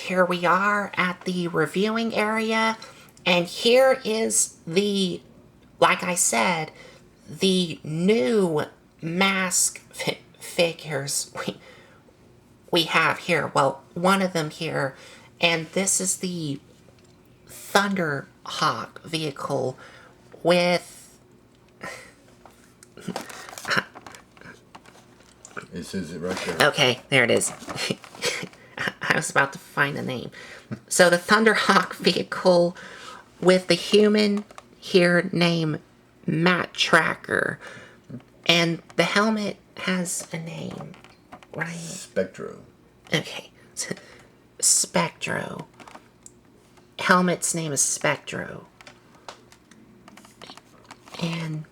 here we are at the reviewing area, and here is like I said, the new mask figures we have here. Well, one of them here, and this is the Thunderhawk vehicle with... It says it right there. Okay, there it is. I was about to find the name. So the Thunderhawk vehicle with the human here named Matt Tracker. And the helmet has a name, right? Spectro. Okay. Spectro. Helmet's name is Spectro. And...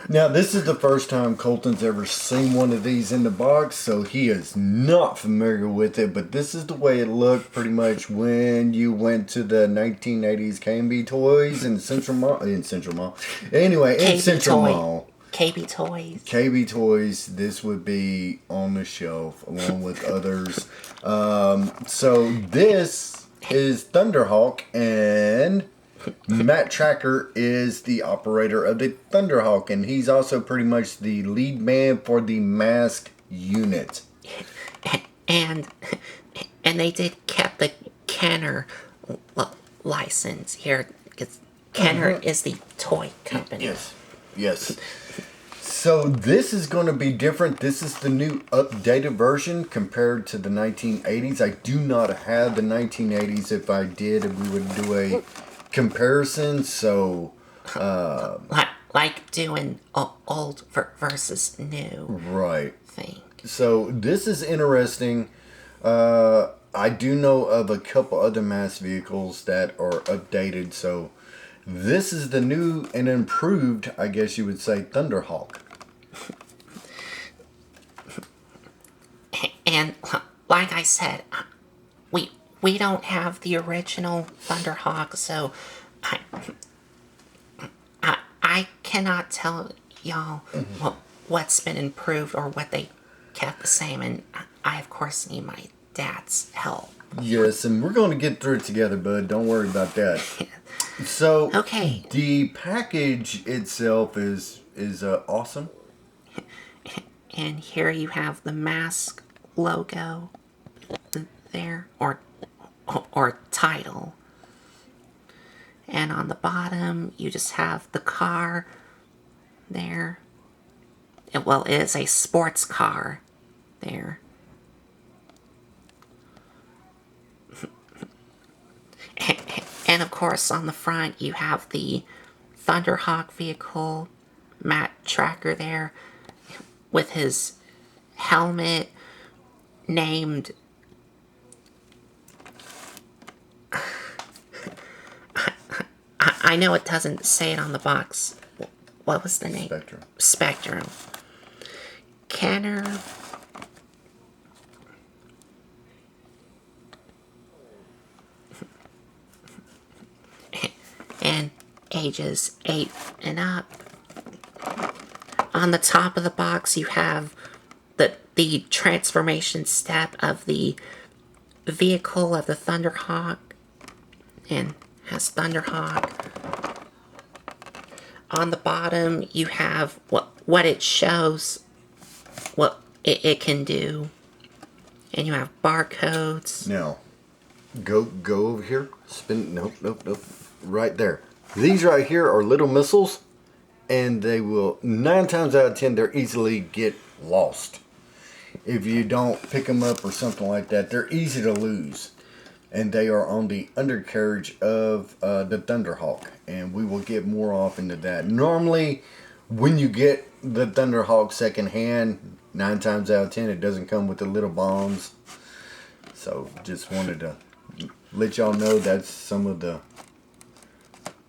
Now, this is the first time Colton's ever seen one of these in the box, so he is not familiar with it, but this is the way it looked pretty much when you went to the 1980s K&B Toys in Central Mall. Anyway, in Central Mall. KB Toys. KB Toys, this would be on the shelf along with others. So this is Thunderhawk, and Matt Tracker is the operator of the Thunderhawk, and he's also pretty much the lead man for the M.A.S.K unit. And they did kept the Kenner license here, because Kenner is the toy company. Yes. So this is going to be different. This is the new updated version compared to the 1980s. I do not have the 1980s. If I did, we would do a comparison. So like doing old versus new, right thing. So this is interesting. I do know of a couple other M.A.S.K vehicles that are updated. So this is the new and improved, I guess you would say, Thunderhawk. And like I said, we don't have the original Thunderhawk, so I cannot tell y'all what's been improved or what they kept the same, and I of course need my dad's help. Yes, and we're going to get through it together, bud. Don't worry about that. So, okay. The package itself is awesome. And here you have the M.A.S.K logo there, or title. And on the bottom, you just have the car there. It is a sports car there. And of course, on the front, you have the Thunderhawk vehicle, Matt Tracker there, with his helmet named... I know it doesn't say it on the box. What was the name? Spectrum. Kenner. And ages 8 and up. On the top of the box, you have the transformation step of the vehicle of the Thunderhawk, and has Thunderhawk. On the bottom, you have what it shows, what it can do, and you have barcodes. Now, go over here. Spin. Nope. Right there. These right here are little missiles, and they will 9 times out of 10 they're easily get lost. If you don't pick them up or something like that, they're easy to lose. And they are on the undercarriage of the Thunderhawk. And we will get more off into that. Normally, when you get the Thunderhawk secondhand, 9 times out of 10, it doesn't come with the little bombs. So, just wanted to let y'all know that's some of the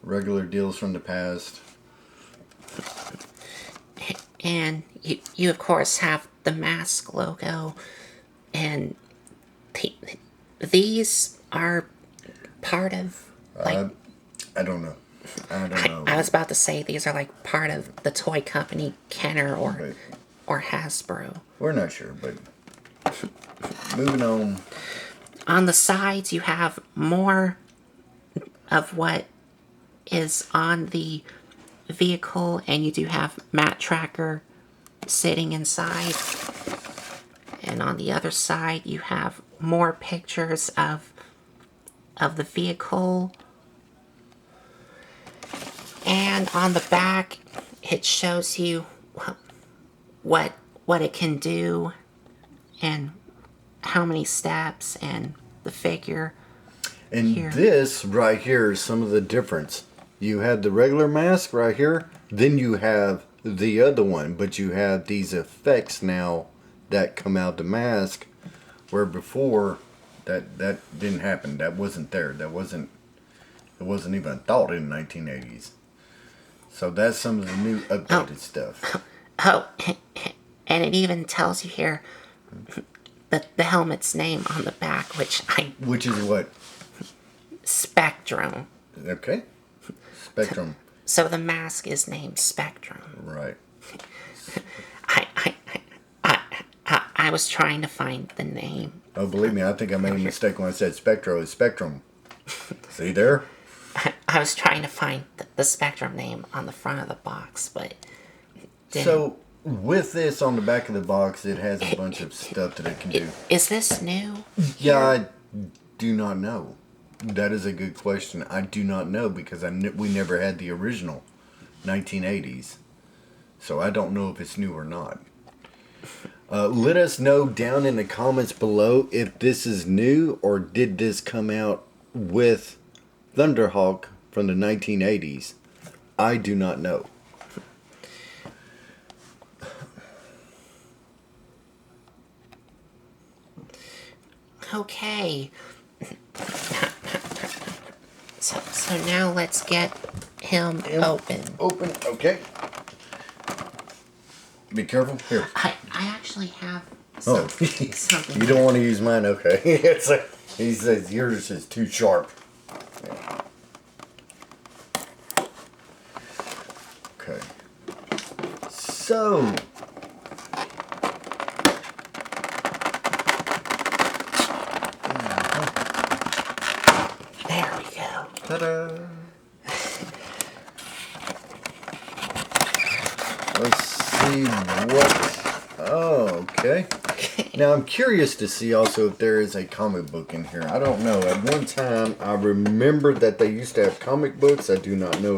regular deals from the past. And you of course have the M.A.S.K logo, and these are part of, like... I don't know. I was about to say these are like part of the toy company Kenner or Hasbro. We're not sure, but Moving on. On the sides, you have more of what is on the vehicle, and you do have Matt Tracker sitting inside. And on the other side, you have more pictures of the vehicle. And on the back, it shows you what it can do and how many steps and the figure. And Here. this right here is some of the difference. You had the regular mask right here, then you have the other one, but you have these effects now that come out the mask, where before that didn't happen. That wasn't there. It wasn't even a thought in the 1980s. So that's some of the new updated stuff. Oh, and it even tells you here the helmet's name on the back, Which is what? Spectrum. Okay. Spectrum. So the mask is named Spectrum. Right. I was trying to find the name. Oh, believe me, I think I made a mistake when I said Spectro is Spectrum. See there? I was trying to find the Spectrum name on the front of the box, but didn't. So, with this on the back of the box, it has a bunch of stuff that it can do. Is this new? Yeah, I do not know. That is a good question. I do not know because we never had the original 1980s. So I don't know if it's new or not. Let us know down in the comments below if this is new or did this come out with Thunderhawk from the 1980s. I do not know. Okay. So now let's get him open. Open, okay. Be careful. Here. I actually have Oh, something. you don't want to use mine? Okay. He says yours is too sharp. Yeah. Okay. So. There we go. Ta-da. Let's see what. Oh, okay. Now I'm curious to see also if there is a comic book in here. I don't know. At one time, I remember that they used to have comic books. I do not know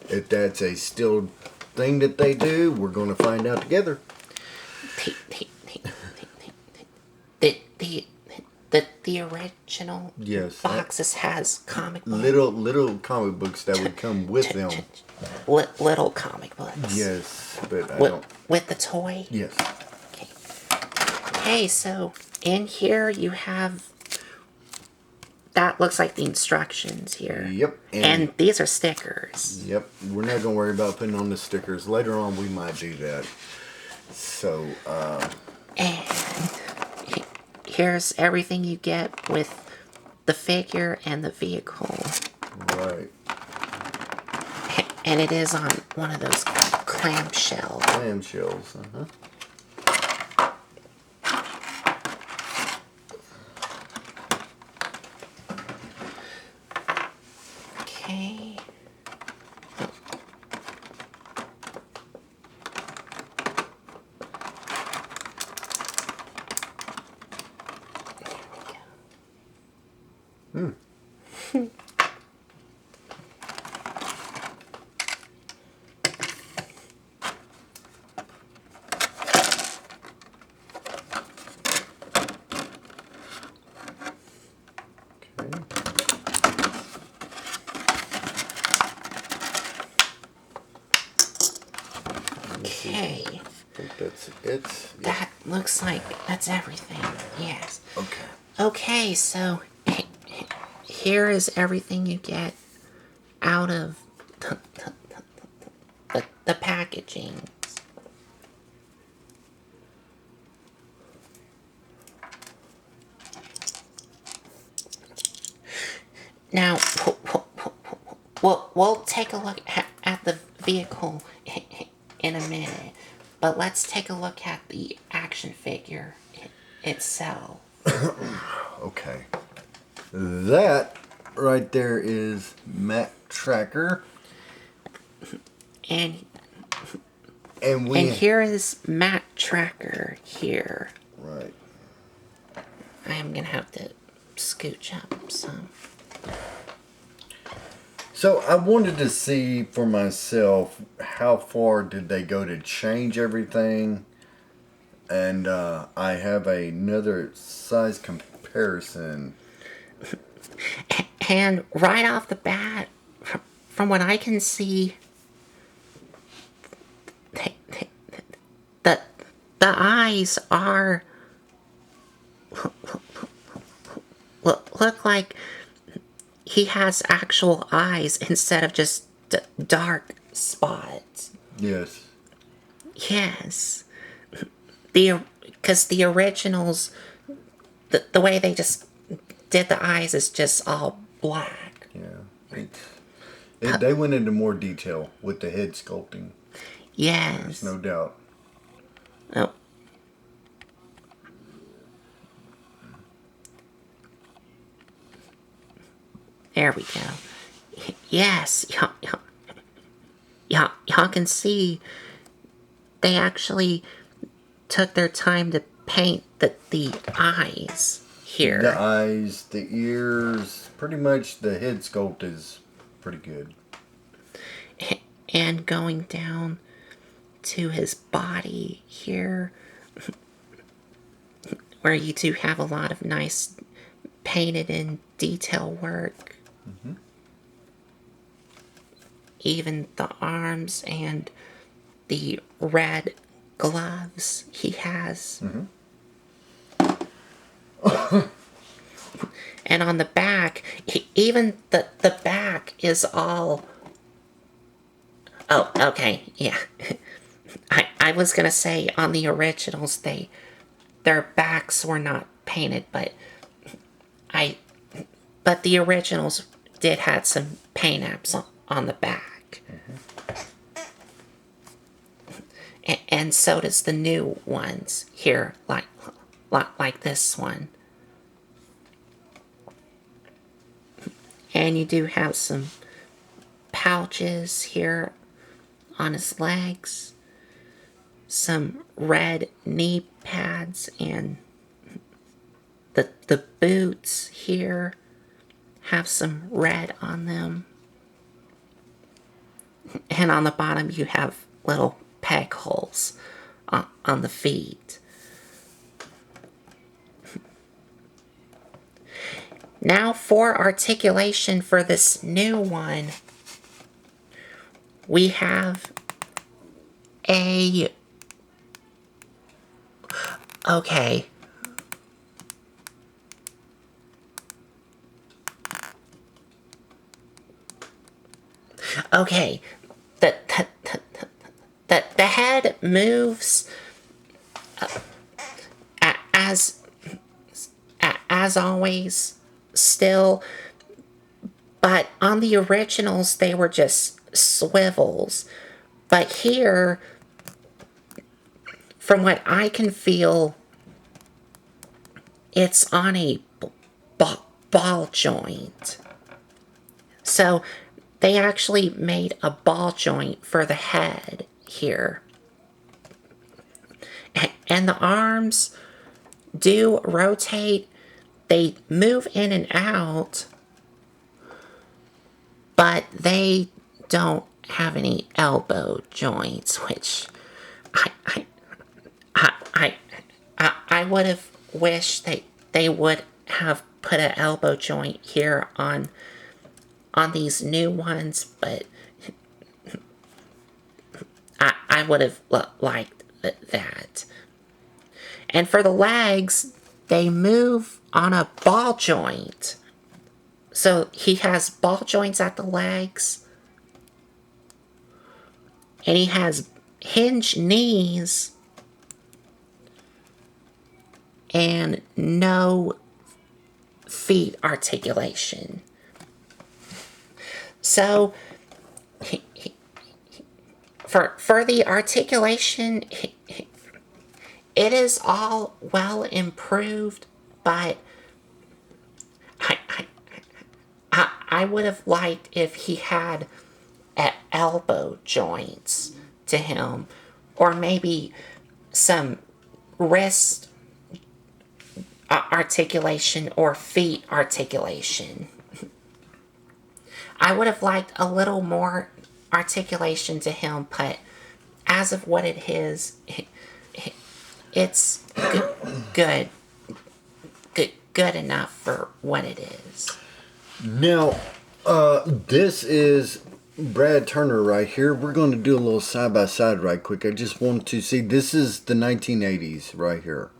if that's a still thing that they do. We're going to find out together. The original Yes. boxes has comic books. Little comic books that would come with them. Little comic books. Yes, but I don't. With the toy? Yes. Okay, so in here you have, that looks like the instructions here. Yep. And these are stickers. Yep. We're not going to worry about putting on the stickers. Later on, we might do that. So, And here's everything you get with the figure and the vehicle. right. And it is on one of those clamshells. Clamshells. Uh-huh. Okay. Hmm. Okay. I think that's it. Yeah. That looks like that's everything. Yes. Okay. Okay, so here is everything you get out of the packaging. Now, we'll take a look at the vehicle in a minute, but let's take a look at the action figure itself. Okay. That right there is Matt Tracker. And And here is Matt Tracker here. Right. I am gonna have to scooch up some. So I wanted to see for myself how far did they go to change everything, and I have another size comparison. And right off the bat, from what I can see, the the eyes are look like he has actual eyes instead of just dark spots. Yes. Yes, because the originals, the way they just did the eyes is just all black. Yeah. They went into more detail with the head sculpting. Yes. There's no doubt. Oh. There we go. Yes, y'all can see they actually took their time to paint the eyes here. The eyes, the ears, pretty much the head sculpt is pretty good. And going down to his body here, where you do have a lot of nice painted in detail work. Mm-hmm. Even the arms and the red gloves he has. Mm-hmm. And on the back, even the back is all... Oh, okay, yeah. I was gonna say on the originals their backs were not painted, but the originals did have some paint apps on the back. Mm-hmm. And so does the new ones here, like this one. And you do have some pouches here on his legs, some red knee pads, and the boots here have some red on them. And on the bottom you have little peg holes on the feet. Now for articulation for this new one, we have a... Okay. Okay. The head moves as always still, but on the originals they were just swivels. But here, from what I can feel, it's on a ball joint. So they actually made a ball joint for the head here. And the arms do rotate. They move in and out, but they don't have any elbow joints, which I would have wished they would have put an elbow joint here on these new ones, but I would have liked that. And for the legs, they move on a ball joint. So he has ball joints at the legs, and he has hinged knees and no feet articulation. So for the articulation, it is all well improved, but I, I would have liked if he had elbow joints to him, or maybe some wrist articulation or feet articulation. I would have liked a little more articulation to him, but as of what it is, it's good, good enough for what it is. Now, this is Brad Turner right here. We're going to do a little side by side right quick. I just want to see, this is the 1980s right here.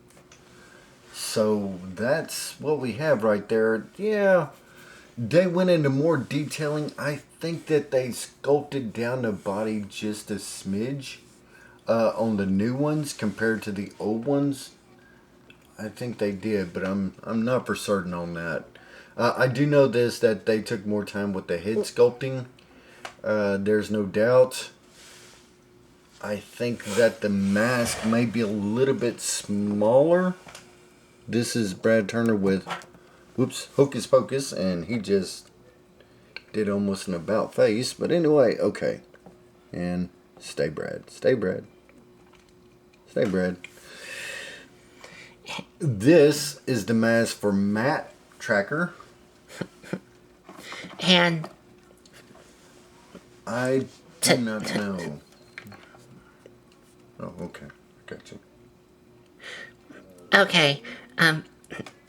So that's what we have right there. Yeah, they went into more detailing. I think that they sculpted down the body just a smidge on the new ones compared to the old ones. I think they did, but I'm not for certain on that. I do know this, that they took more time with the head sculpting. There's no doubt. I think that the mask may be a little bit smaller. This is Brad Turner with, whoops, Hocus Pocus, and he just did almost an about face. But anyway, okay. And stay Brad. Stay Brad. Stay Brad. This is the mask for Matt Tracker. And I do not know. Oh, okay. Gotcha. Okay,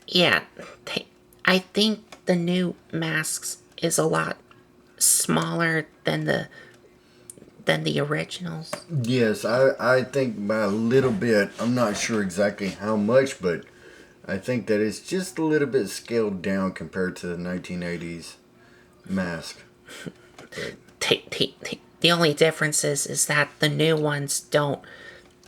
yeah, I think the new masks is a lot smaller than the originals. Yes, I think by a little bit. I'm not sure exactly how much, but I think that it's just a little bit scaled down compared to the 1980s mask. But The only difference is that the new ones don't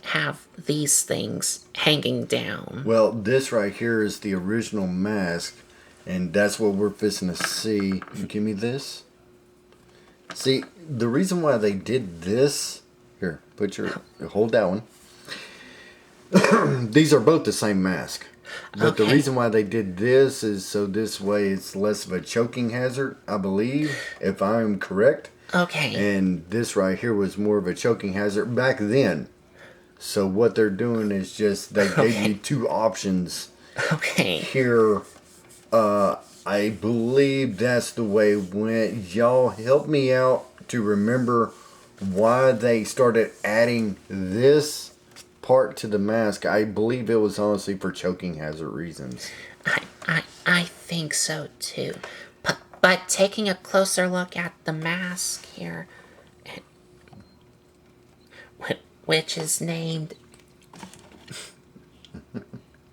have these things hanging down. well, this right here is the original mask, and that's what we're fixing to see. Give me this. See, the reason why they did this, here, hold that one. These are both the same mask. But the Okay. reason why they did this is so this way it's less of a choking hazard, I believe, if I'm correct. Okay. And this right here was more of a choking hazard back then. So what they're doing is just they gave you two options Okay. here. I believe that's the way it went. Y'all help me out to remember why they started adding this part to the mask. I believe it was honestly for choking hazard reasons. I think so too. But taking a closer look at the mask here, which is named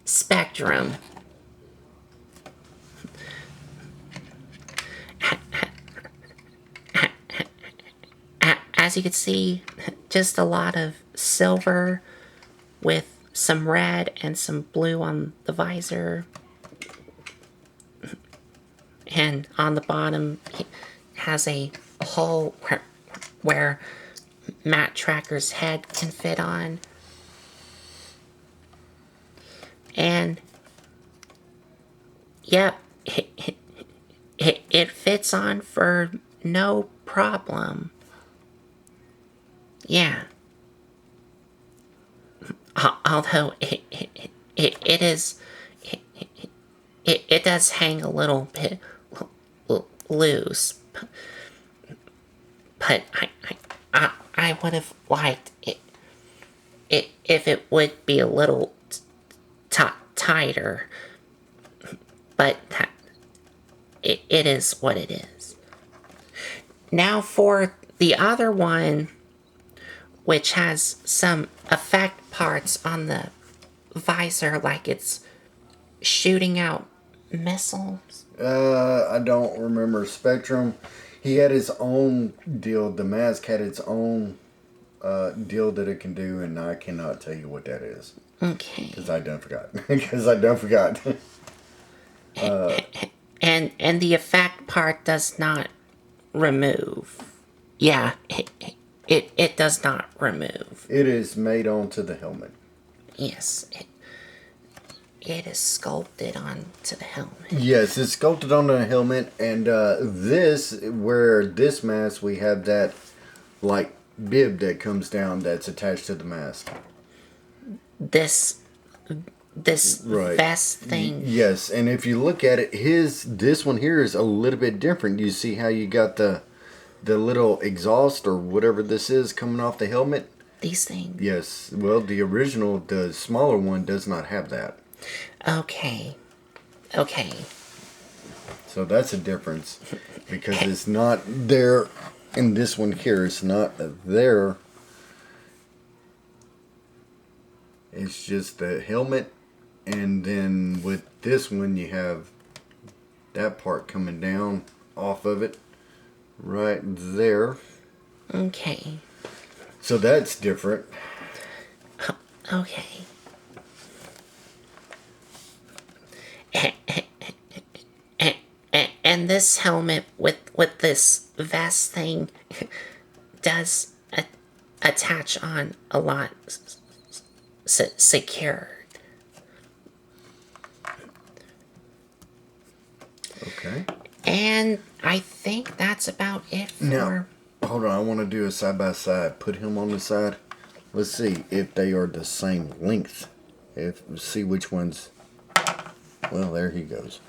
Spectrum. As you can see, just a lot of silver with some red and some blue on the visor. And on the bottom, it has a hole where Matt Tracker's head can fit on. And, yep, it fits on for no problem. Yeah. Although it is, it does hang a little bit loose. But I would have liked it if it would be a little tighter. But it is what it is. Now for the other one, which has some effect parts on the visor, like it's shooting out missiles. I don't remember Spectrum. He had his own deal. The mask had its own deal that it can do, and I cannot tell you what that is. Okay. Because I done forgot. Because I done forgot. And the effect part does not remove. Yeah, it does not remove. It is made onto the helmet. Yes, it is sculpted onto the helmet. Yes, it's sculpted on the helmet, and this mask, we have that like bib that comes down that's attached to the mask. This Right. vest thing. Yes, and if you look at it, this one here is a little bit different. You see how you got the little exhaust or whatever this is coming off the helmet? These things. Yes. Well, the original, the smaller one, does not have that. Okay. So that's a difference because it's not there in this one here. It's not there. It's just the helmet, and then with this one you have that part coming down off of it right there. Okay. So that's different. Okay. And this helmet with this vest thing does attach on a lot secured. Okay. And I think that's about it for... Now, hold on. I want to do a side by side. Put him on the side. Let's see if they are the same length. See which one's... Well, there he goes.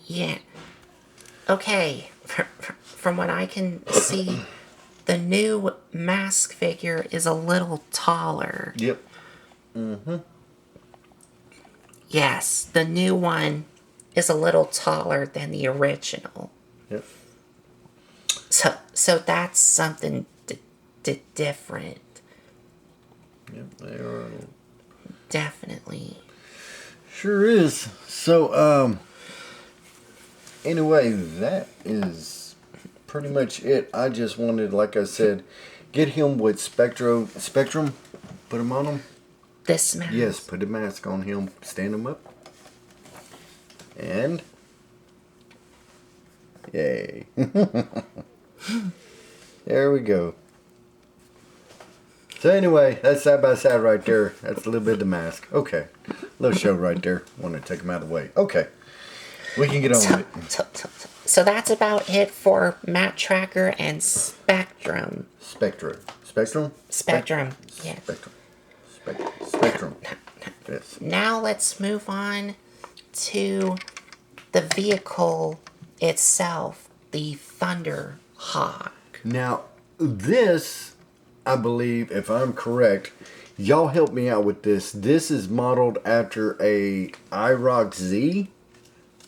Yeah. Okay. From what I can see, the new M.A.S.K figure is a little taller. Yep. Mm-hmm. Yes, the new one is a little taller than the original. Yep. So that's something different. Yep, they are. Definitely. Sure is. So, anyway, that is pretty much it. I just wanted, like I said, get him with Spectrum. Put him on him. This mask? Yes, put the mask on him. Stand him up. And... Yay. There we go. So anyway, that's side by side right there. That's a little bit of the mask. Okay. Little show right there. Want to take him out of the way. Okay. We can get on with it. So that's about it for Map Tracker and Spectrum. Spectrum. Yes. Spectrum. Yes. Now let's move on to the vehicle itself, the Thunderhawk. Now, this, I believe, if I'm correct, y'all help me out with this. This is modeled after a IROC Z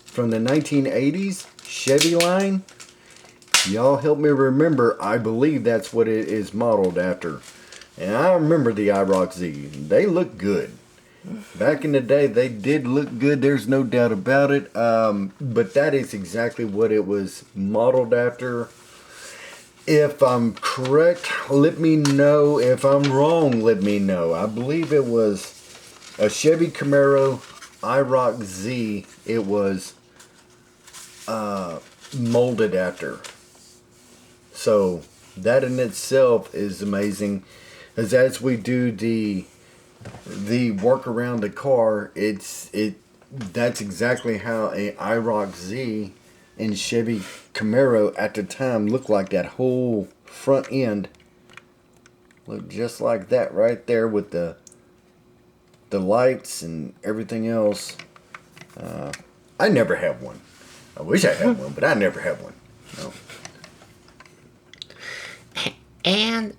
from the 1980s Chevy line. Y'all help me remember. I believe that's what it is modeled after. And I remember the IROC Z. They look good. Back in the day, they did look good. There's no doubt about it. But that is exactly what it was modeled after. If I'm correct, let me know. If I'm wrong, let me know. I believe it was a Chevy Camaro IROC Z. It was molded after. So that in itself is amazing. As we do the work around the car, that's exactly how a IROC Z and Chevy Camaro at the time looked like. That whole front end looked just like that right there with the lights and everything else. I never had one. I wish I had one, but I never had one. No. And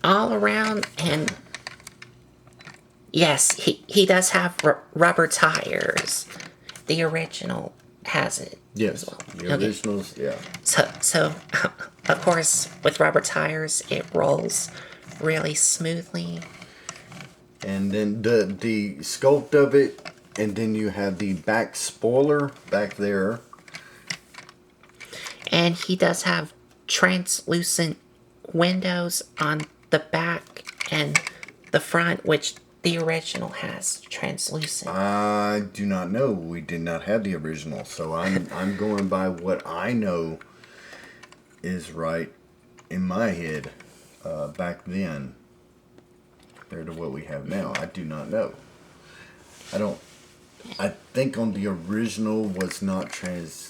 all around, and yes, he does have rubber tires. The original has it. Yes, as well. the originals, yeah. So of course, with rubber tires, it rolls really smoothly. And then the sculpt of it, and then you have the back spoiler back there. And he does have translucent windows on the back and the front, which the original has translucent. I do not know. We did not have the original, so I'm going by what I know is right. in my head back then compared to what we have now. I do not know. I don't. I think on the original was not translucent.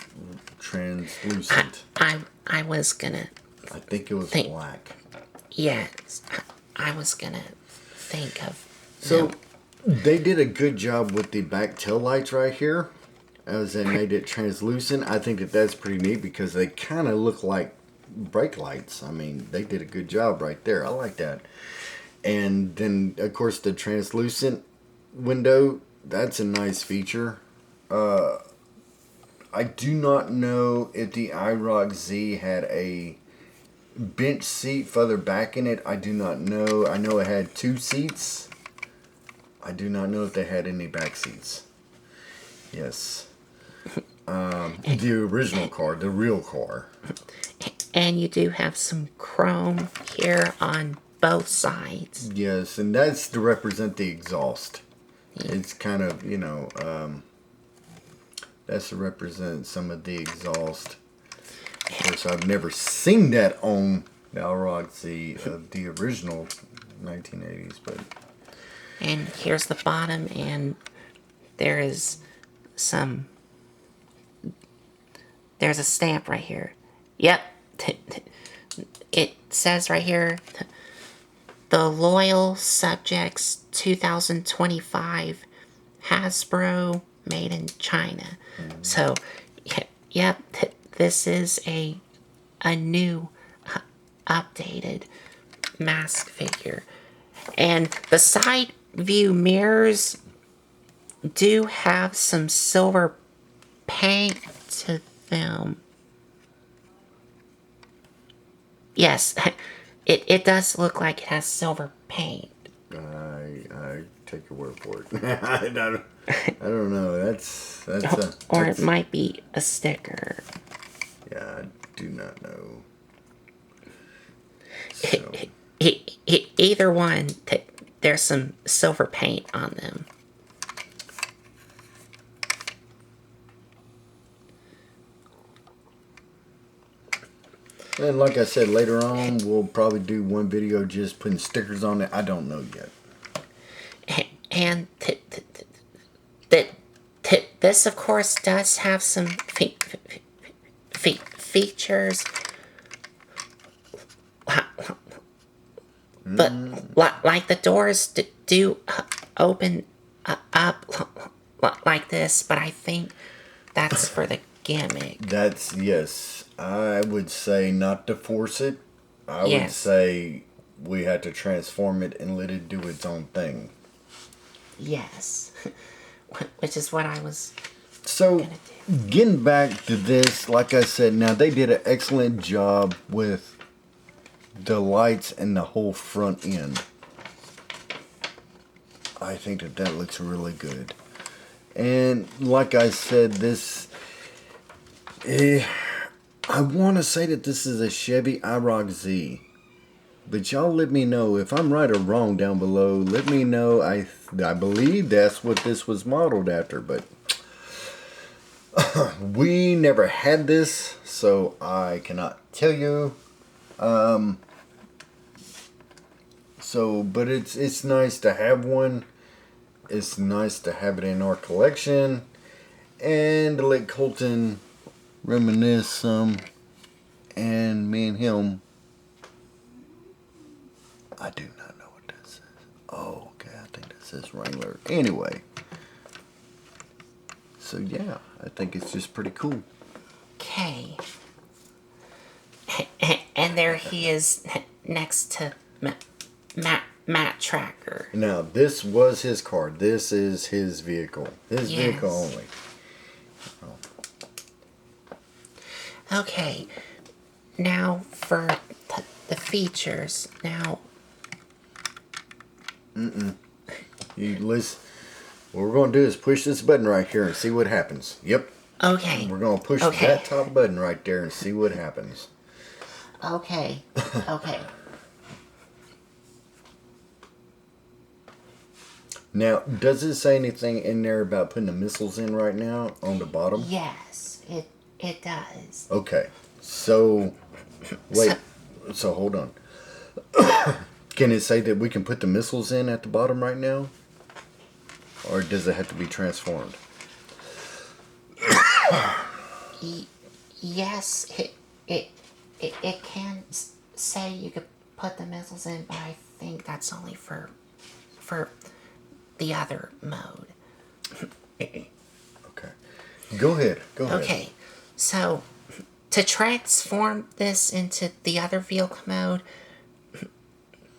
I was gonna I think it was think. black. Yes, I was gonna think of. So No. they did a good job with the back tail lights right here, as they made it translucent. I think that that's pretty neat because they kind of look like brake lights. I mean, they did a good job right there. I like that. And then, of course, the translucent window, that's a nice feature. I do not know if the iRock Z had a bench seat further back in it. I do not know. I know it had 2 seats. I do not know if they had any back seats. Yes. The original car, the real car. And you do have some chrome here on both sides. Yes, and that's to represent the exhaust. It's kind of, that's to represent some of the exhaust. Of course, I've never seen that on the iRock Z of the original 1980s, but... And here's the bottom, and there is some... There's a stamp right here. Yep. It says right here, the Loyal Subjects 2025 Hasbro made in China. So, yep, this is a new updated M.A.S.K figure. And the side view mirrors do have some silver paint to them. Yes, it does look like it has silver paint. I take your word for it. I don't know. That's Or it might be a sticker. Yeah, I do not know. So. Either one, there's some silver paint on them. And like I said, later on, we'll probably do one video just putting stickers on it. I don't know yet. And this, of course, does have some features. But like the doors do open up like this, but I think that's for the gimmick. That's, yes. I would say not to force it. I would say we had to transform it and let it do its own thing. Yes. Which is what I was So, getting back to this, like I said, now they did an excellent job with the lights and the whole front end. I think that looks really good. And like I said, this... I want to say that this is a Chevy iRock Z. But y'all let me know if I'm right or wrong down below. Let me know. I believe that's what this was modeled after. But we never had this, so I cannot tell you. But it's nice to have one. It's nice to have it in our collection. And to let Colton reminisce some, and me and him, I do not know what that says. Oh, okay, I think that says Wrangler. Anyway, so yeah, I think it's just pretty cool. Okay. And there he is next to Matt Tracker. Now, this was his car. This is his vehicle. His vehicle only. Okay, now for the features. Now, You listen. What we're going to do is push this button right here and see what happens. Yep. okay. We're going to push that top button right there and see what happens. Okay. Okay. Now, does it say anything in there about putting the missiles in right now on the bottom? Yes, it does. Okay. So, wait. So hold on. Can it say that we can put the missiles in at the bottom right now? Or does it have to be transformed? Yes, it can say you could put the missiles in, but I think that's only for the other mode. Okay. Go ahead. Okay, so to transform this into the other vehicle mode,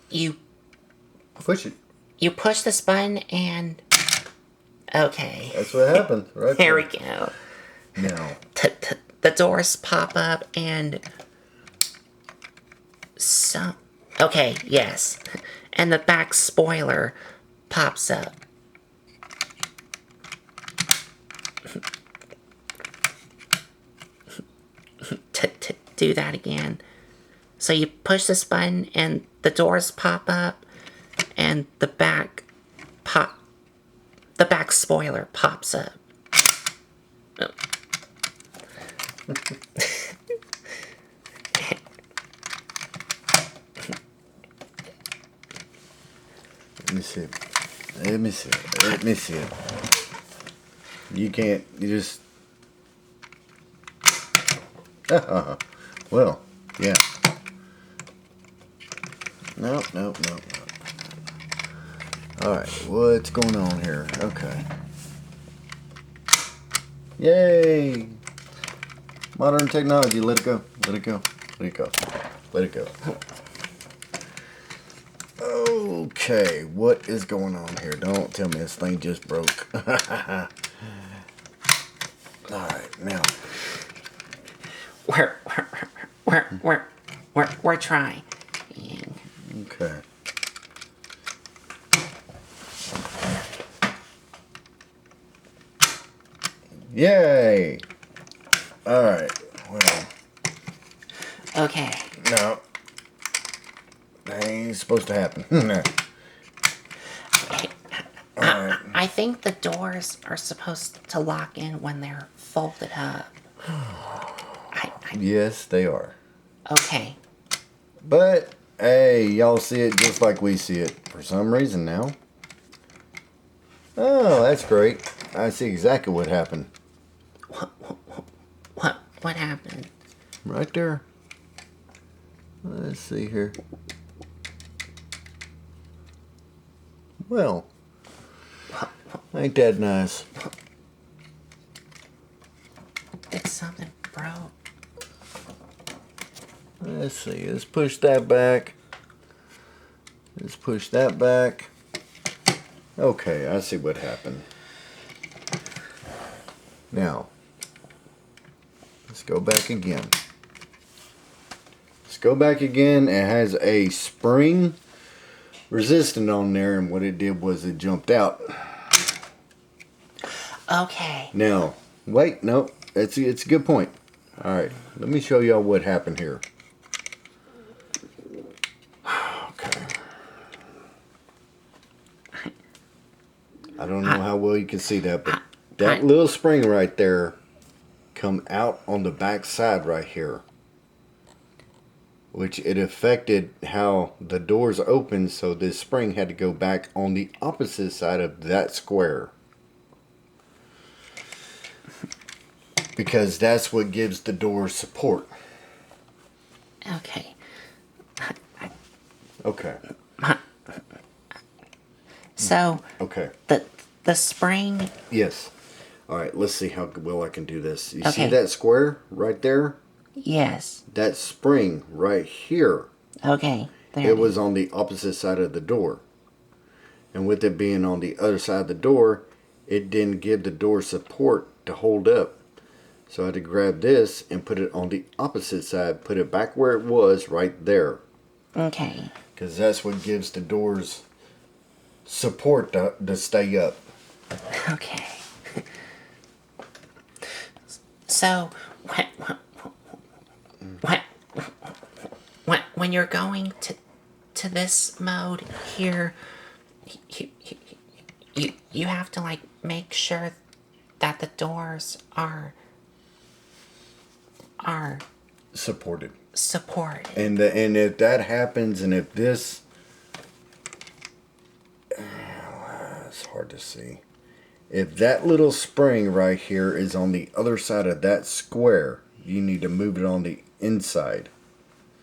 you Push it. you push this button and okay, That's what happens, right? there we go. Now, The doors pop up and some. Okay, yes, and the back spoiler pops up. To do that again. So you push this button and the doors pop up and the back spoiler pops up. Oh. let me see. Let me see. You can't. You just. Well, yeah. No. Alright, what's going on here? Okay. Yay! Modern technology, let it go. Let it go. Let it go. Let it go. Okay, what is going on here? Don't tell me this thing just broke. Alright, now. We're trying. Okay. Yay! Alright, well. Okay. No. That ain't supposed to happen. I think the doors are supposed to lock in when they're folded up. Yes, they are. Okay. But, hey, y'all see it just like we see it for some reason now. Oh, that's great. I see exactly what happened. What happened? Right there. Let's see here. Well, ain't that nice? Did something broke? Let's see. Let's push that back. Let's push that back. Okay, I see what happened. Now, let's go back again. Let's go back again. It has a spring resistant on there, and what it did was it jumped out. Okay. Now, wait, no, it's a good point. All right, let me show y'all what happened here. Okay. I don't know how well you can see that, but that little spring right there come out on the back side right here, which it affected how the doors open, so this spring had to go back on the opposite side of that square. Because that's what gives the door support. Okay. Okay. So. Okay. The spring. Yes. All right, let's see how well I can do this. You Okay. see that square right there? Yes. That spring right here. Okay. There It was on the opposite side of the door. And with it being on the other side of the door, it didn't give the door support to hold up. So I had to grab this and put it on the opposite side, put it back where it was right there. Okay. Because that's what gives the doors support to stay up. Okay. So, when you're going to this mode here, you have to like make sure that the doors are supported. Supported. And if that happens, and if this, it's hard to see. If that little spring right here is on the other side of that square, you need to move it on the inside.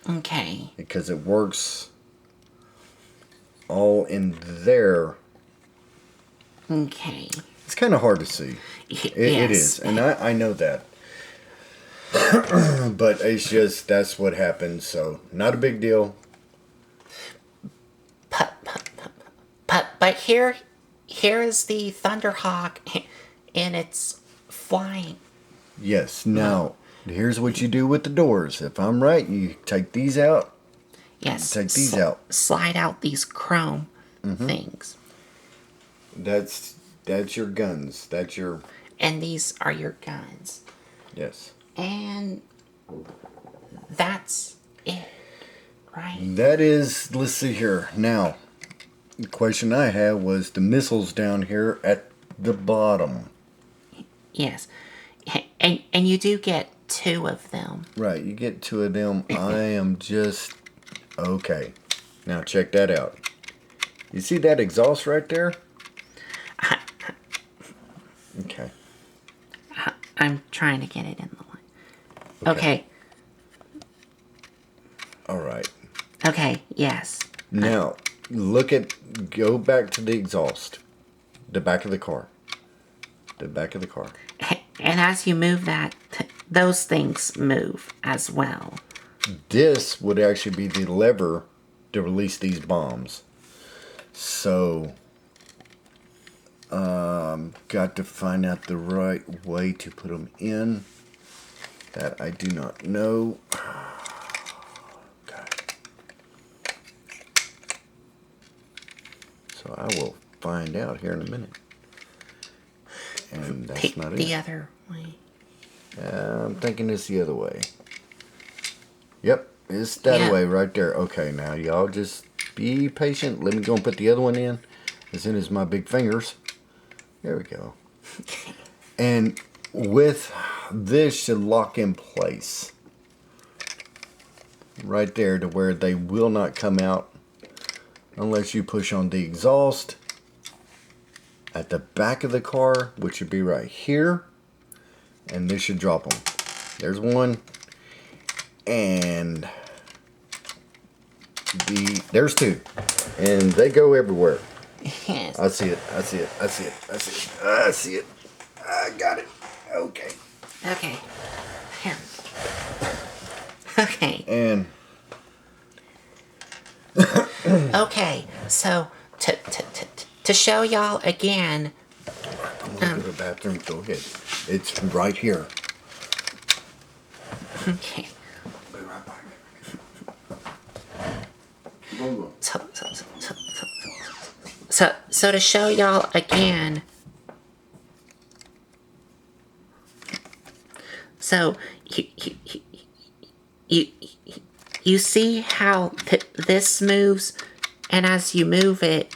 Okay. Because it works all in there. Okay. It's kind of hard to see. It is. And I know that. But it's just, that's what happens. So, not a big deal. But here is the Thunderhawk, and it's flying. Yes. Now, here's what you do with the doors. If I'm right, you take these out. Yes. Take these out. Slide out these chrome things. That's your guns. That's your... And these are your guns. Yes. And that's it, right? That is... Let's see here. Now, the question I had was the missiles down here at the bottom. Yes. And you do get 2 of them. Right, you get 2 of them. I am just... Okay. Now check that out. You see that exhaust right there? Okay. I'm trying to get it in the line. Okay. All right. Okay, yes. Now, go back to the exhaust. The back of the car. The back of the car. And as you move that, those things move as well. This would actually be the lever to release these bombs. So, got to find out the right way to put them in. That I do not know. Okay. So I will find out here in a minute. And that's not it. The other way. I'm thinking it's the other way. Yep, it's that way right there. Okay, now y'all just be patient. Let me go and put the other one in. As soon as my big fingers. There we go. And with this should lock in place. Right there to where they will not come out unless you push on the exhaust at the back of the car, which would be right here. And this should drop them. There's one. And there's 2. And they go everywhere. Yes. I see it. I see it. I see it. I see it. I see it. I got it. Okay. Okay. Here. Okay. And okay. So to show y'all again. I'm gonna go to the bathroom. Go ahead. It's right here. Okay. Be right back. So to show y'all again. So you see how this moves, and as you move it,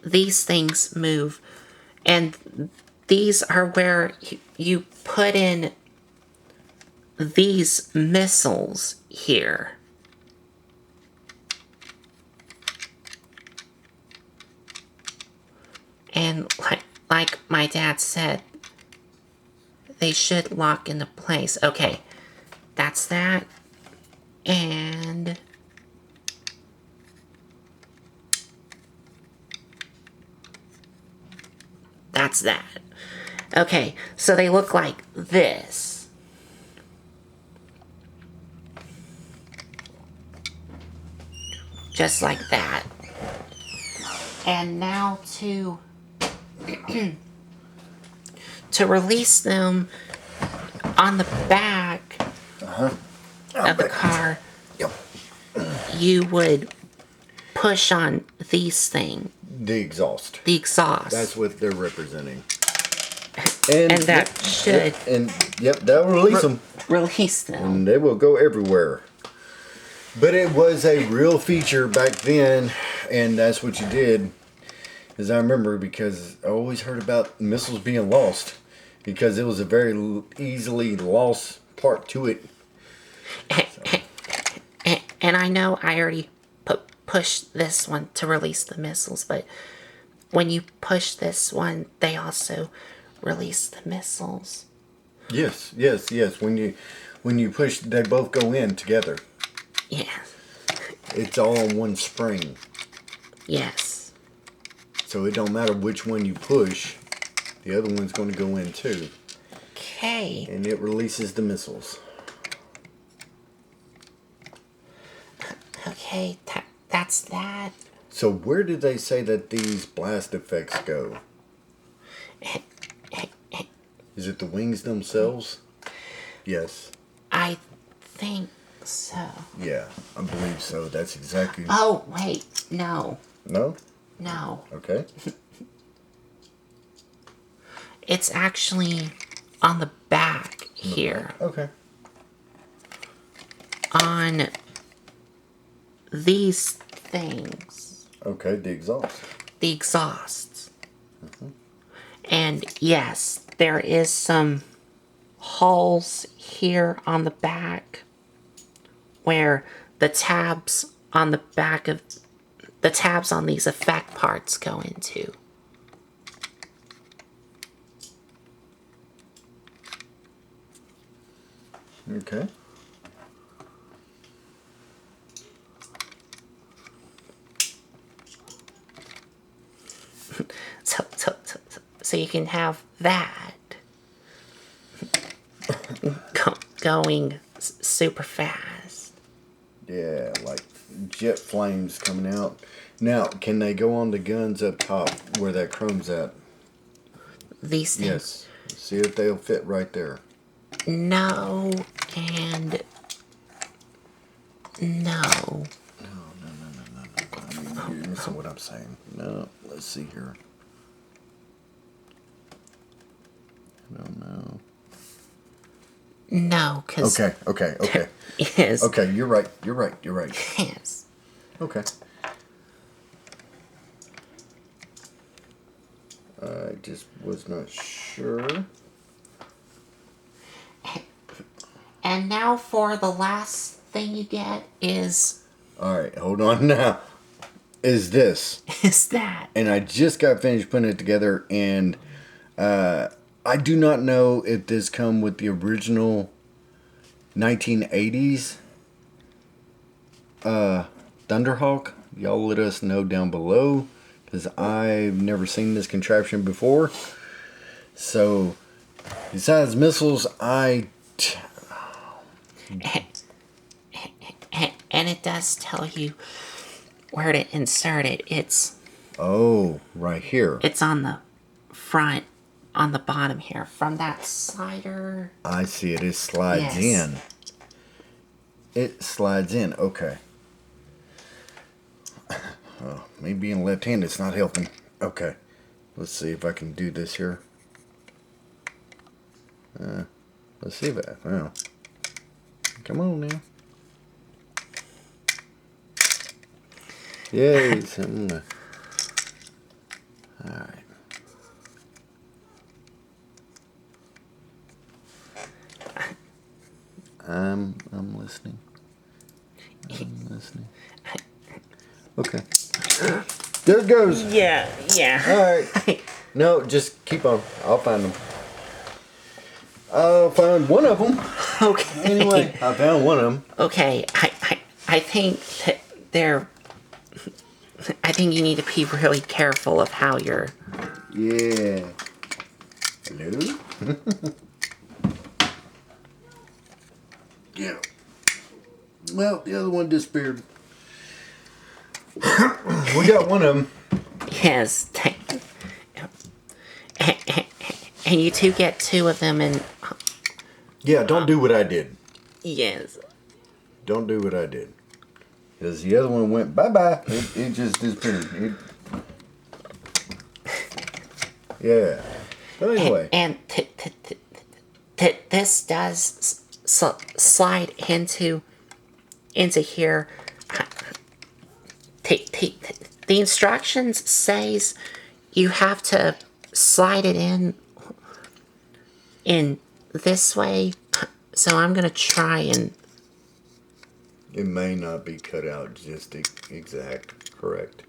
these things move, and these are where you put in these missiles here. And like my dad said, they should lock into place. Okay, that's that. And that's that. Okay, so they look like this. Just like that. And now to release them on the back of the car, you would push on these things. The exhaust. The exhaust. That's what they're representing. And that should... that will release them. Release them. And they will go everywhere. But it was a real feature back then, and that's what you did. As I remember, because I always heard about missiles being lost, because it was a very easily lost part to it. And I know I already pushed this one to release the missiles, but when you push this one, they also release the missiles. Yes, yes, yes. When you push, they both go in together. Yes. It's all on one spring. Yes. So it don't matter which one you push, the other one's going to go in too. Okay. And it releases the missiles. Okay, that's that. So where did they say that these blast effects go? Is it the wings themselves? Yes. I think so. Yeah, I believe so. That's exactly... Oh, wait. No. No? No. Okay. It's actually on the back here. Okay. On these things. Okay, the exhaust. The exhausts. And yes, there is some holes here on the back where the tabs on the back of the tabs on these effect parts go into. Okay. So you can have that going super fast. Yeah, like jet flames coming out. Now, can they go on the guns up top where that chrome's at? These things. Yes. See if they'll fit right there. No, and no. You're missing what I'm saying. No, let's see here. I don't know. No, because... Okay. Yes. Okay, you're right. Yes. Okay. I just was not sure. And now for the last thing you get is... Alright, hold on now. Is this. Is that. And I just got finished putting it together, and I do not know if this come with the original 1980s Thunderhawk. Y'all let us know down below, because I've never seen this contraption before. So, besides missiles, and it does tell you where to insert it. It's... Oh, right here. It's on the front, on the bottom here, from that slider. I see it. It slides Yes. in. It slides in. Okay. Oh, me being left-handed, it's not helping. Okay. Let's see if I can do this here. Let's see if I... Well, come on now. Yay. Alright. I'm listening. I'm listening. Okay. There it goes. Yeah. Alright. No, just keep on. I'll find them. I'll find one of them. Okay. Anyway, I found one of them. Okay, I think that they're... I think you need to be really careful of how you're... Yeah. Hello? Yeah. Well, the other one disappeared. We got one of them. Yes. And you two get two of them, and... Yeah, don't do what I did. Yes. Don't do what I did. Because the other one went bye-bye. It just disappeared. Yeah. But anyway. And this does slide into here. The instructions says you have to slide it in this way. So I'm gonna try and It may not be cut out just exact. Correct.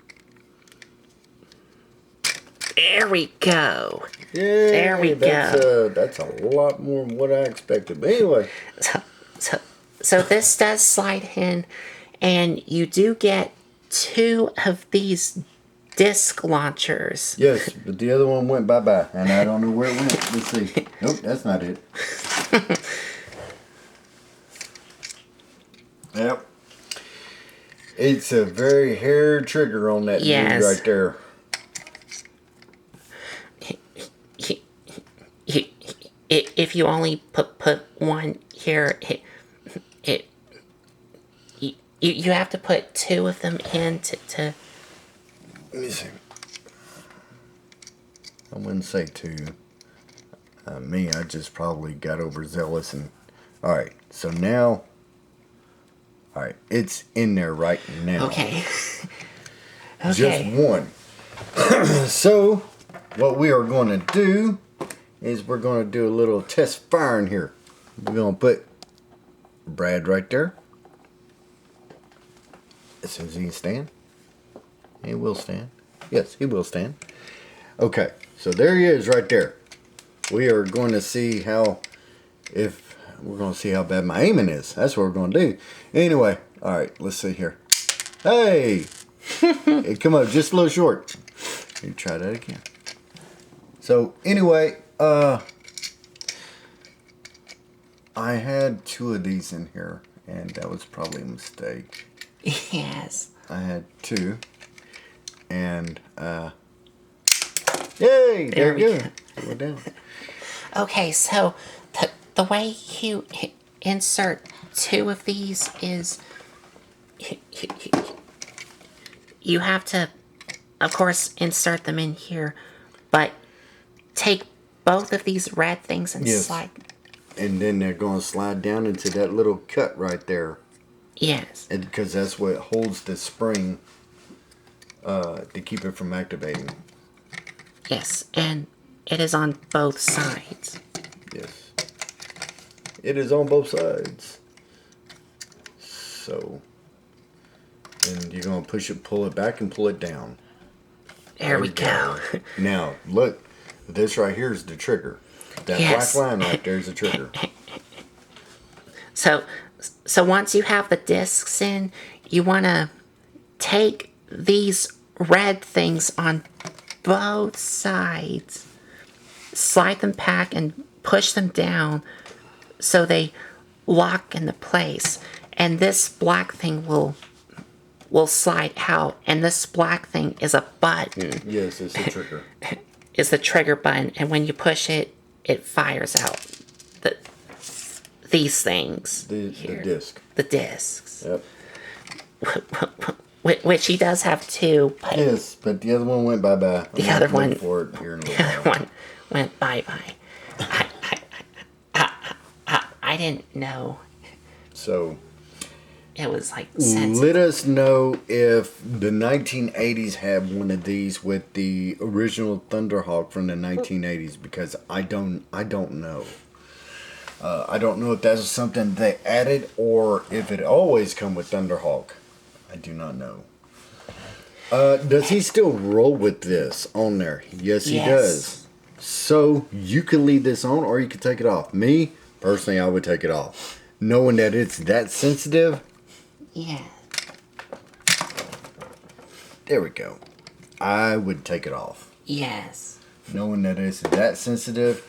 There we go. Yeah, There we go. That's a lot more than what I expected. But anyway. So this does slide in, and you do get 2 of these disc launchers. Yes, but the other one went bye-bye, and I don't know where it went. Let's see. Nope, that's not it. Yep. It's a very hair trigger on that dude right there. If you only put one here, you have to put 2 of them in to. Let me see. I wouldn't say 2. I just probably got overzealous and. All right, so now. All right, it's in there right now. Okay. Just one. So, what we are going to do is we're going to do a little test firing here. We're going to put Brad right there. As soon as he can stand. He will stand. Yes, he will stand. Okay, so there he is right there. We are going to see how bad my aiming is. That's what we're going to do. Anyway, all right, let's see here. Hey! It come up just a little short. Let me try that again. So, anyway, I had 2 of these in here, and that was probably a mistake. Yes. I had 2, and, yay! There we go. We're down. Okay, so the way you insert 2 of these is you have to, of course, insert them in here, but take both of these red things and slide. And then they're going to slide down into that little cut right there. Yes. Because that's what holds the spring to keep it from activating. Yes, and it is on both sides. Yes. It is on both sides. So, and you're going to pull it back and pull it down. There we go. Now, look. This right here is the trigger. That black line right there is the trigger. So once you have the discs in, you want to take these red things on both sides, slide them back and push them down so they lock into place. And this black thing will slide out, and this black thing is a button. Yes, it's the trigger. Is the trigger button, and when you push it, it fires out these things. The disc. The discs. Yep. Which he does have 2. But yes, but the other one went bye-bye. The other one went bye-bye. I didn't know. So, it was like sensitive. Let us know if the 1980s had one of these with the original Thunderhawk from the 1980s, because I don't know. I don't know if that's something they added or if it always come with Thunderhawk. I do not know. Does he still roll with this on there? Yes, he does. So you can leave this on or you can take it off. Me, personally, I would take it off. Knowing that it's that sensitive. Yeah. There we go. I would take it off. Yes. Knowing that it's that sensitive.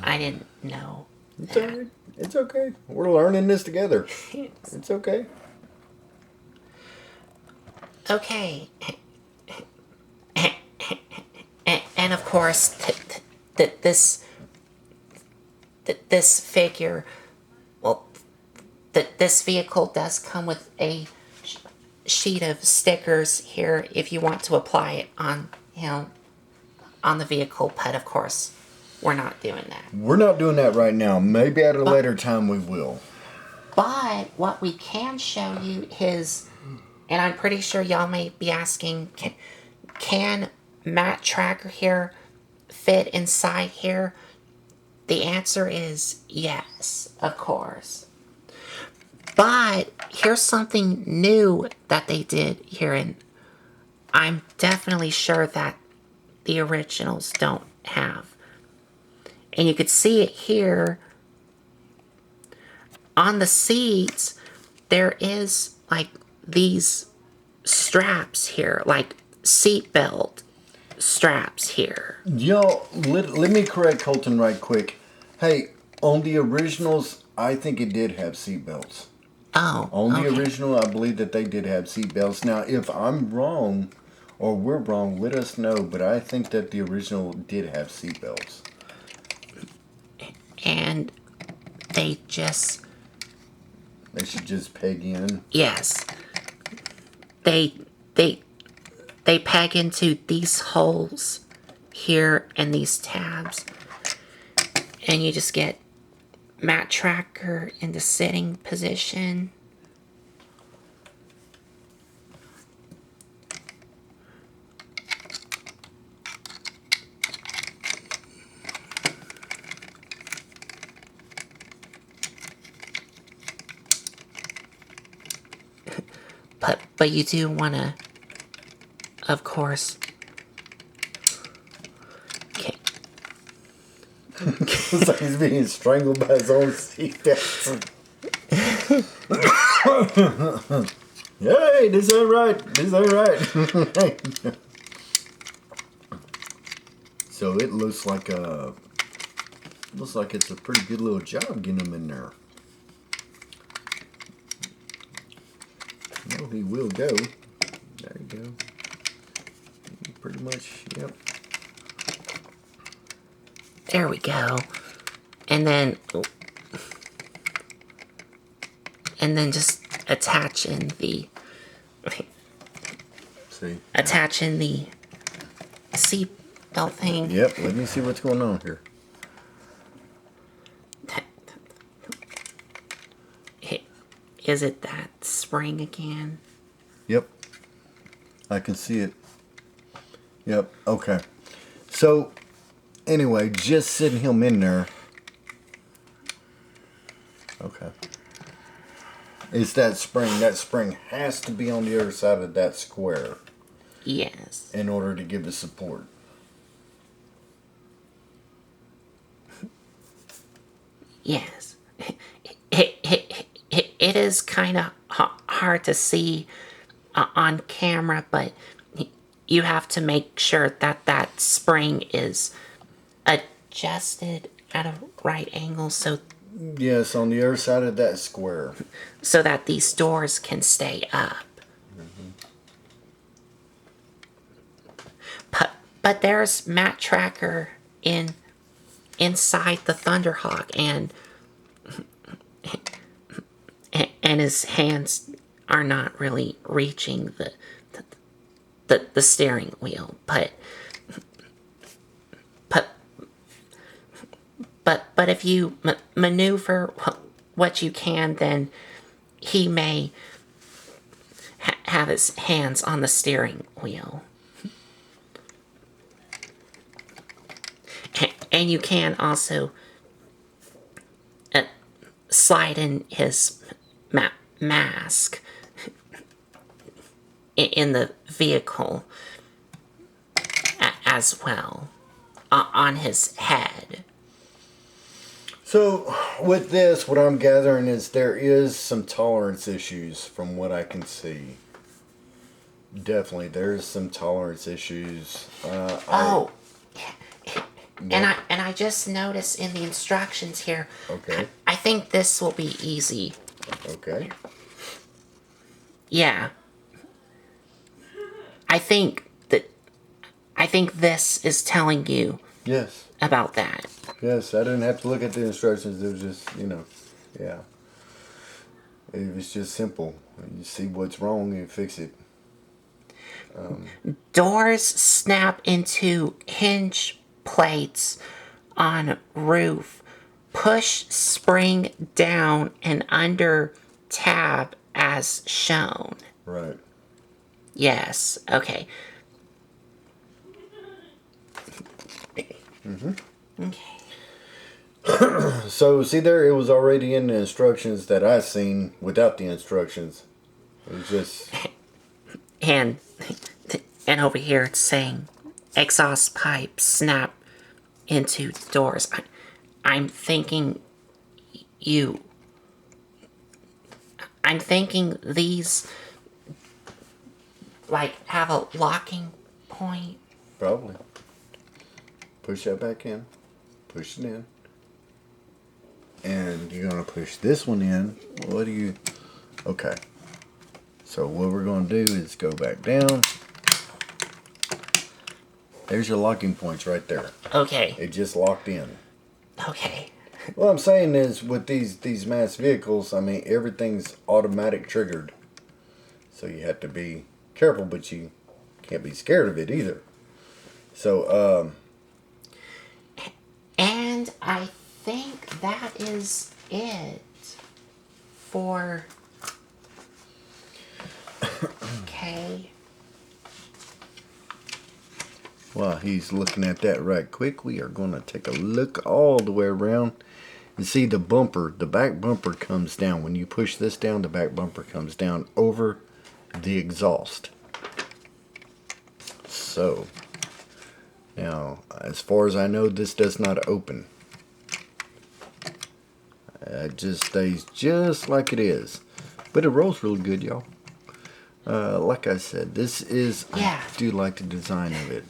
I didn't know. It's alright. It's okay. We're learning this together. It's okay. Okay. And of course, this figure, well, this vehicle does come with a sheet of stickers here if you want to apply it on, on the vehicle, but of course, we're not doing that. We're not doing that right now. Maybe at a later time we will. But what we can show you is, and I'm pretty sure y'all may be asking, can Matt Tracker here fit inside here? The answer is yes, of course. But here's something new that they did here, and I'm definitely sure that the originals don't have. And you could see it here on the seats. There is like these straps here, like seatbelt straps here. Yo, let me correct Colton right quick. Hey, on the originals, I think it did have seatbelts. Oh, On the okay. original, I believe that they did have seatbelts. Now, if I'm wrong or we're wrong, let us know. But I think that the original did have seatbelts. And they just, They should just peg in. yes, they they they peg into these holes here and these tabs, and you just get Matt Tracker in the sitting position. But you do want to, of course. Okay. It's like he's being strangled by his own seatbelts. Hey, this ain't right. This ain't right. So it looks like it's a pretty good little job getting him in there. No, he will go. There you go. Pretty much, yep. There we go. And then just attaching the seat belt thing. Yep, let me see what's going on here. Is it that spring again? Yep. I can see it. Yep, okay. So, anyway, just sitting him in there. Okay. It's that spring. That spring has to be on the other side of that square. Yes. In order to give it support. Yes. It is kind of hard to see on camera, but you have to make sure that that spring is adjusted at a right angle so Yes, on the other side of that square. so that these doors can stay up. But there's Matt Tracker inside the Thunderhawk, and his hands are not really reaching the steering wheel, but if you maneuver what you can, then he may have his hands on the steering wheel. And you can also slide in his mask in the vehicle as well on his head. So, with this, what I'm gathering is there is some tolerance issues from what I can see. Definitely, there's some tolerance issues. And I just noticed in the instructions here. Okay. I think this will be easy. Okay. Yeah. I think this is telling you. Yes. About that. Yes, I didn't have to look at the instructions. It was just, yeah. It was just simple. You see what's wrong and fix it. Doors snap into hinge plates on roof. Push spring down and under tab as shown. Right. Yes. Okay. Okay. So see there, it was already in the instructions that I seen without the instructions. It was just And and over here it's saying exhaust pipe snap into doors. I'm thinking you. I'm thinking these like have a locking point. probably push that back in, push it in, and you're gonna push this one in. What do you? Okay. So what we're gonna do is go back down. There's your locking points right there. Okay. It just locked in. Okay. What I'm saying is with these M.A.S.K vehicles, I mean everything's automatic triggered. So you have to be careful, but you can't be scared of it either. So And I think that is it for okay. while he's looking at that right quick, we are going to take a look all the way around and see the bumper. The back bumper comes down. When you push this down, the back bumper comes down over the exhaust. So now, as far as I know, this does not open. It just stays just like it is. But it rolls real good, y'all. Like I said, this is, Yeah. I do like the design of it.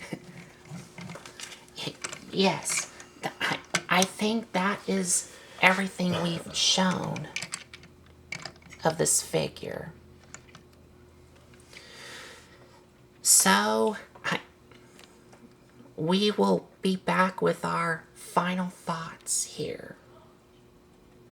Yes. I think that is everything we've shown of this figure. So, we will be back with our final thoughts here.